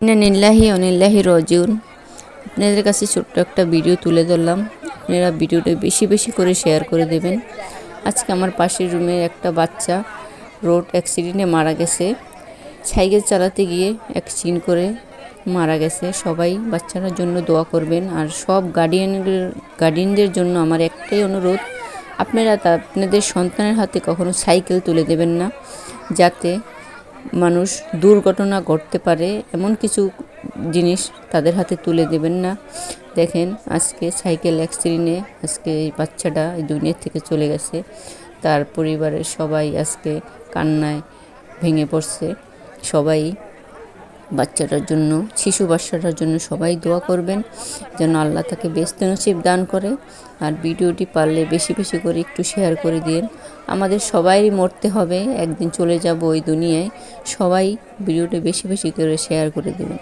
ইন্না লিল্লাহি ওয়া ইন্না ইলাইহি রাজিউন। আপনাদের কাছে ছোট্ট একটা ভিডিও তুলে ধরলাম। আপনারা ভিডিওটা বেশি বেশি করে শেয়ার করে দেবেন। আজকে আমার পাশের রুমের একটা বাচ্চা রোড অ্যাক্সিডেন্টে মারা গেছে। সাইকেল চালাতে গিয়ে অ্যাক্সিডেন্ট করে মারা গেছে। সবাই বাচ্চাটার জন্য দোয়া করবেন। আর সব গার্ডিয়ানদের জন্য আমার একটাই অনুরোধ, আপনারা আপনাদের সন্তানের হাতে কখনো সাইকেল তুলে দেবেন না, যাতে মানুষ দুর্ঘটনা ঘটতে পারে এমন কিছু জিনিস তাদের হাতে তুলে দেবেন না। দেখেন আজকে সাইকেল অ্যাক্সিডেন্টে আজকে এই বাচ্চাটা এই দুনিয়া থেকে চলে গেছে। তার পরিবারের সবাই আজকে কান্নায় ভেঙে পড়ছে। সবাই বাচ্চাটার জন্য, শিশু বাচ্চাটার জন্য সবাই দোয়া করবেন যেন আল্লাহ তাকে বেহেশত নসিব দান করে। আর ভিডিওটি পারলে বেশি বেশি করে একটু শেয়ার করে দিন। আমাদের সবাইই মরতে হবে, একদিন চলে যাব ওই দুনিয়ায়। সবাই ভিডিওটি বেশি বেশি করে শেয়ার করে দেবেন।